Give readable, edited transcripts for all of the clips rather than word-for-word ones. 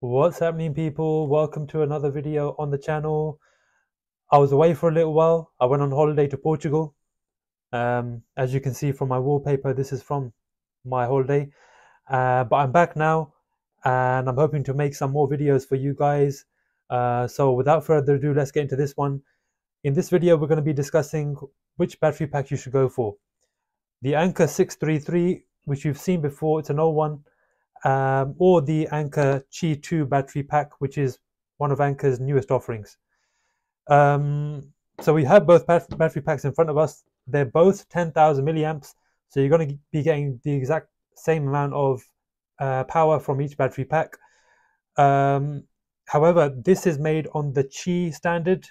What's happening, people? Welcome to another video on the channel. I was away for a little while. I went on holiday to Portugal. As you can see from my wallpaper, this is from my holiday. But I'm back now and I'm hoping to make some more videos for you guys. So without further ado, let's get into this one. In this video, we're going to be discussing which battery pack you should go for. The Anker 633, which you've seen before, it's an old one. Or the Anker Qi2 battery pack, which is one of Anker's newest offerings. So we have both battery packs in front of us. They're both 10,000 milliamps, so you're going to be getting the exact same amount of power from each battery pack. However, this is made on the Qi standard,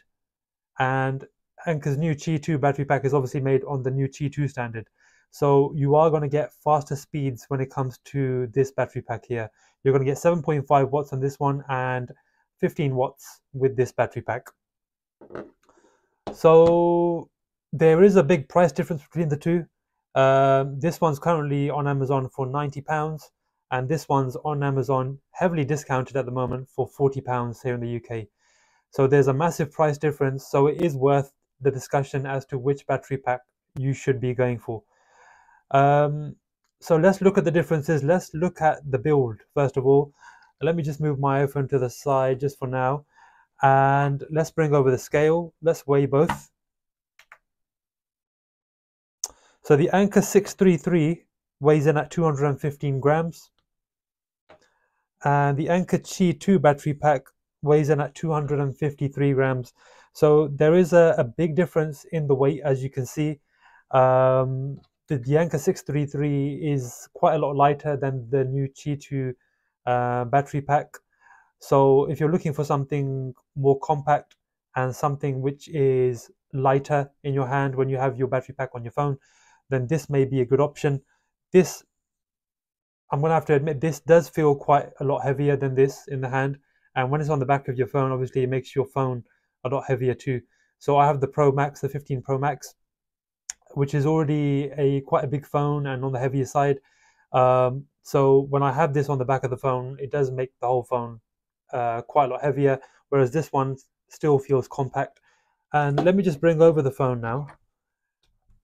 and Anker's new Qi2 battery pack is obviously made on the new Qi2 standard. So you are going to get faster speeds when it comes to this battery pack here. You're going to get 7.5 watts on this one and 15 watts with this battery pack. So there is a big price difference between the two. This one's currently on Amazon for £90, and this one's on Amazon heavily discounted at the moment for £40 here in the UK. So there's a massive price difference, so it is worth the discussion as to which battery pack you should be going for. So let's look at the differences. Let's look at the build first of all. Let me just move my iPhone to the side just for now, and let's bring over the scale. Let's weigh both. So the Anker 633 weighs in at 215 grams, and the Anker Qi2 battery pack weighs in at 253 grams. So there is a big difference in the weight, as you can see. The Anker 633 is quite a lot lighter than the new Qi2 battery pack. So if you're looking for something more compact and something which is lighter in your hand when you have your battery pack on your phone, then this may be a good option. This, I'm going to have to admit, this does feel quite a lot heavier than this in the hand. And when it's on the back of your phone, obviously it makes your phone a lot heavier too. So I have the Pro Max, the 15 Pro Max, which is already quite a big phone and on the heavier side. So when I have this on the back of the phone, it does make the whole phone quite a lot heavier, whereas this one still feels compact. And let me just bring over the phone now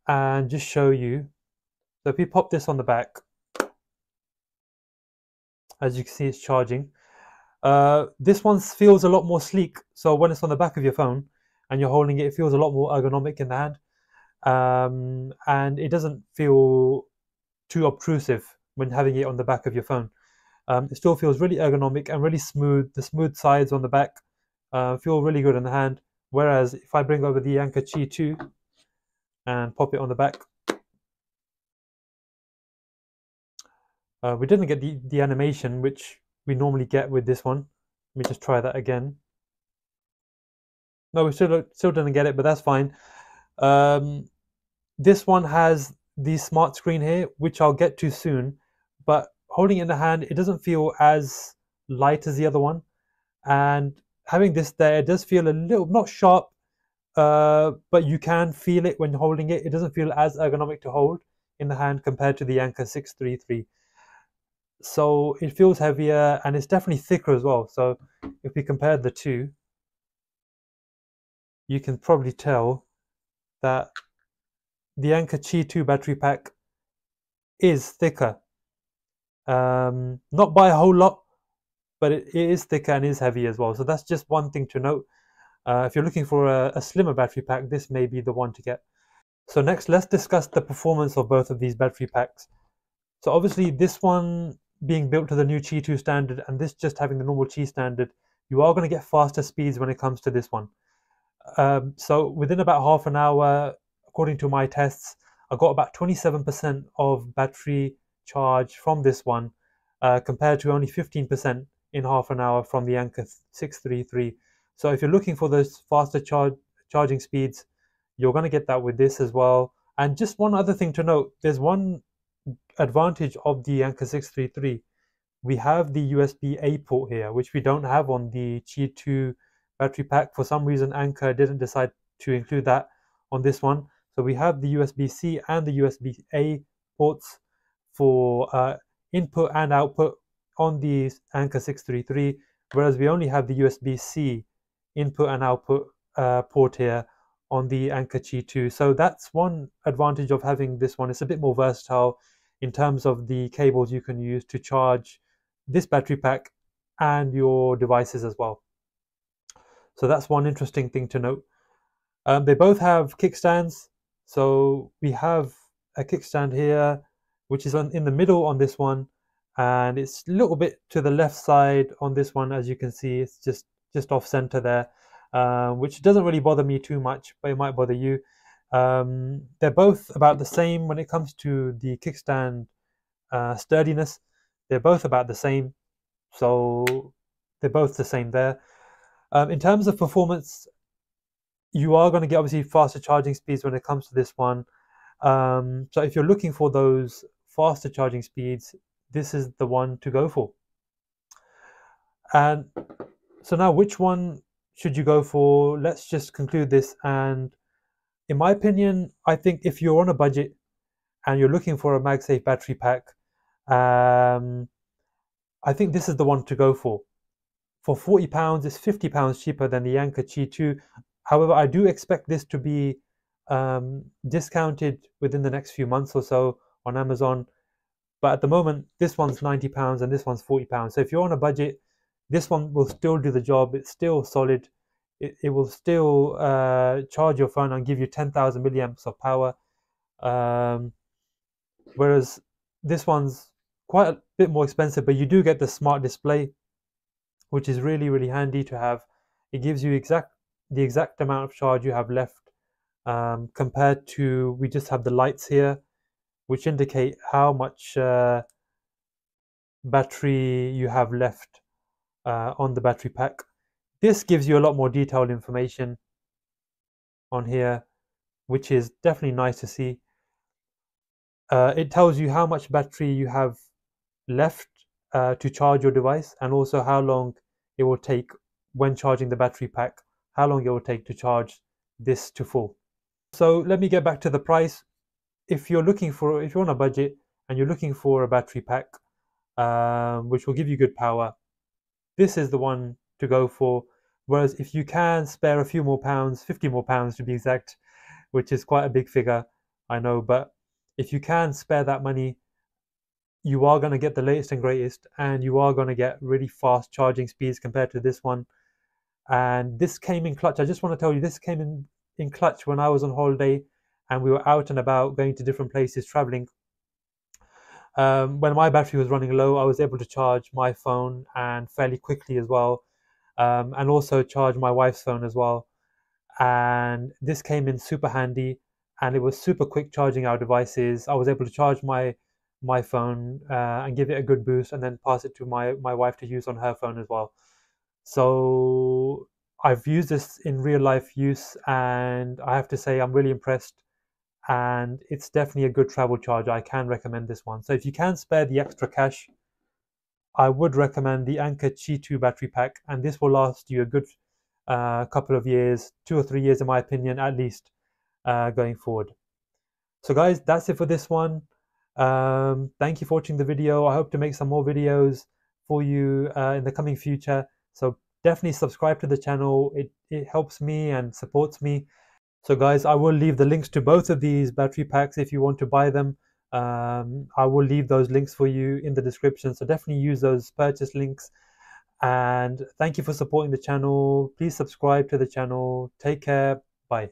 and just show you. So if you pop this on the back, as you can see, it's charging. This one feels a lot more sleek. So when it's on the back of your phone and you're holding it, it feels a lot more ergonomic in the hand. And it doesn't feel too obtrusive when having it on the back of your phone. It still feels really ergonomic and really smooth. The smooth sides on the back feel really good in the hand. Whereas if I bring over the Anker Qi2 and pop it on the back, we didn't get the animation which we normally get with this one. Let me just try that again. No, we still didn't get it, but that's fine. This one has the smart screen here, which I'll get to soon, but holding it in the hand, it doesn't feel as light as the other one. And having this there, it does feel a little, not sharp, but you can feel it when holding it. It doesn't feel as ergonomic to hold in the hand compared to the Anker 633. So it feels heavier and it's definitely thicker as well. So if we compare the two, you can probably tell that the Anker Qi2 battery pack is thicker. Not by a whole lot, but it is thicker and is heavy as well. So that's just one thing to note. If you're looking for a slimmer battery pack, this may be the one to get. So next, let's discuss the performance of both of these battery packs. So obviously this one being built to the new Qi2 standard and this just having the normal Qi standard, you are going to get faster speeds when it comes to this one. So within about half an hour, according to my tests, I got about 27% of battery charge from this one, compared to only 15% in half an hour from the Anker 633. So if you're looking for those faster charging speeds, you're going to get that with this as well. And just one other thing to note, there's one advantage of the Anker 633. We have the USB-A port here, which we don't have on the Qi2 battery pack. For some reason, Anker didn't decide to include that on this one. So we have the USB-C and the USB-A ports for input and output on the Anker 633, whereas we only have the USB-C input and output port here on the Anker Qi2. So that's one advantage of having this one. It's a bit more versatile in terms of the cables you can use to charge this battery pack and your devices as well. So that's one interesting thing to note. They both have kickstands. So we have a kickstand here, which is in the middle on this one, and it's a little bit to the left side on this one. As you can see, it's just off center there, which doesn't really bother me too much, but it might bother you. They're both about the same when it comes to the kickstand sturdiness. They're both about the same, so they're both the same there. In terms of performance, you are going to get obviously faster charging speeds when it comes to this one. So if you're looking for those faster charging speeds, this is the one to go for. And so now, which one should you go for? Let's just conclude this. And in my opinion, I think if you're on a budget and you're looking for a MagSafe battery pack, I think this is the one to go for. For £40, it's £50 cheaper than the Anker Qi2. However, I do expect this to be discounted within the next few months or so on Amazon. But at the moment, this one's £90 and this one's £40. So if you're on a budget, this one will still do the job. It's still solid. It will still charge your phone and give you 10,000 milliamps of power. Whereas this one's quite a bit more expensive, but you do get the smart display, which is really, really handy to have. It gives you the exact amount of charge you have left, compared to, we just have the lights here, which indicate how much battery you have left on the battery pack. This gives you a lot more detailed information on here, which is definitely nice to see. It tells you how much battery you have left to charge your device, and also how long it will take when charging the battery pack, how long it will take to charge this to full. So let me get back to the price. If you're on a budget and you're looking for a battery pack which will give you good power, this is the one to go for. Whereas if you can spare a few more pounds, 50 more pounds to be exact, which is quite a big figure, I know, but if you can spare that money, you are going to get the latest and greatest, and you are going to get really fast charging speeds compared to this one. And this came in clutch. I just want to tell you, this came in clutch when I was on holiday and we were out and about going to different places traveling. When my battery was running low, I was able to charge my phone, and fairly quickly as well, and also charge my wife's phone as well. And this came in super handy, and it was super quick charging our devices. I was able to charge my phone and give it a good boost, and then pass it to my wife to use on her phone as well. So I've used this in real life use, and I have to say I'm really impressed, and it's definitely a good travel charger. I can recommend this one. So if you can spare the extra cash, I would recommend the Anker Qi2 battery pack, and this will last you a good couple of years, 2 or 3 years in my opinion, at least, going forward. So guys, that's it for this one. Thank you for watching the video. I hope to make some more videos for you in the coming future. So definitely subscribe to the channel. It helps me and supports me. So guys, I will leave the links to both of these battery packs if you want to buy them. I will leave those links for you in the description. So definitely use those purchase links. And thank you for supporting the channel. Please subscribe to the channel. Take care. Bye.